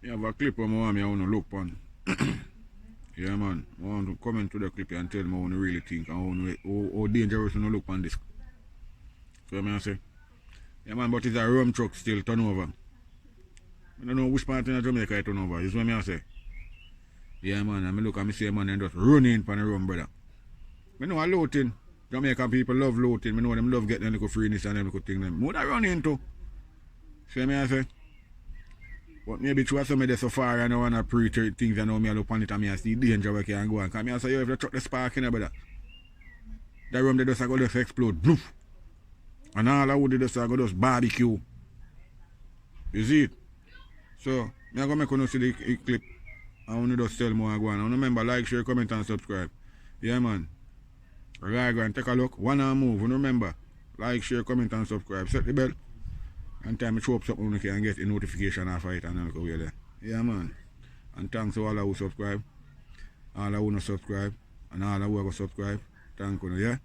You have a clip of me I want to look on. Yeah, man. I want to comment to the clip and tell me what you really think and how dangerous you look on this. So I say, yeah, man, but it's a rum truck still turn over. I don't know which part in Jamaica it turn over. Is what I say. Yeah, man. I look and I see a man and just running for the rum, brother. I know a loading. Jamaican people love loading. I know them love getting a little freeness and them little thing. Them. What I run into? See what I say? But maybe through some of the so far I don't want to pre things and know me look on it and I see danger where I can go. And come here say, yo, if you truck the spark in there, brother, that rum they just go just explode. Bloof. And all I would do just go just barbecue. You see it? So, I'm going to make you see the clip. I want to just tell more and go on. And remember, like, share, comment and subscribe. Yeah, man. Right, go and take a look. One and move. And remember, like, share, comment and subscribe. Set the bell. And time I throw up something you can get a notification after it and I'll go there. Yeah, man. And thanks to all who subscribe. All who not subscribe. And all who go subscribe. Thank you, yeah?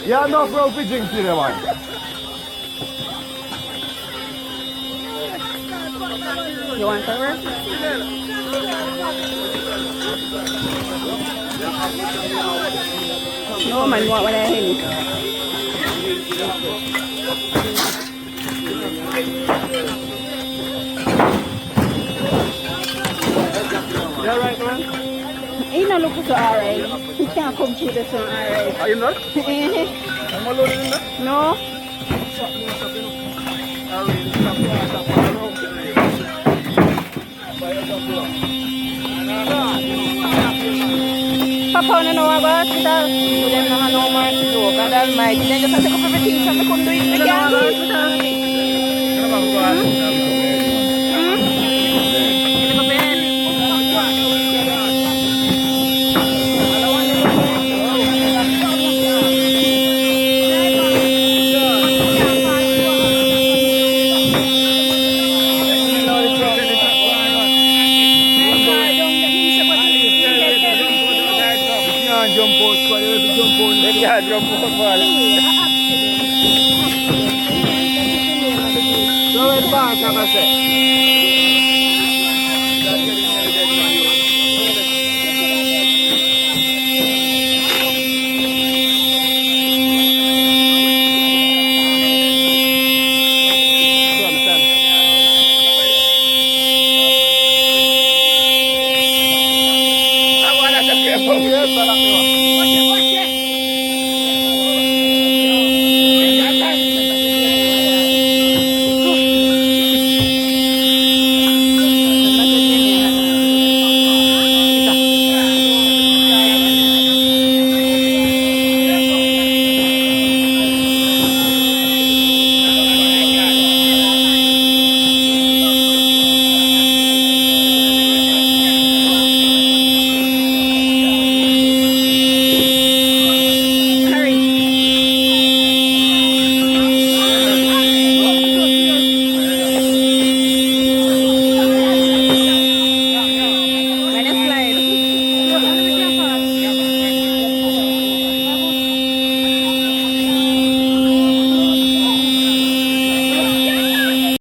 Yeah, no bro for drinks today, man. You want cover? No man, what would I hit? You alright, man? He not looking so alright. He can't come through this one alright. Are you not? I'm alone in there? No. Papa don't know about hospital. So them don't have no more to do. God almighty. They just have to take up everything so they couldn't do it. They can't do it. Jump out, squad. You have to jump out. They can't jump out, man. So where's the bank, I say?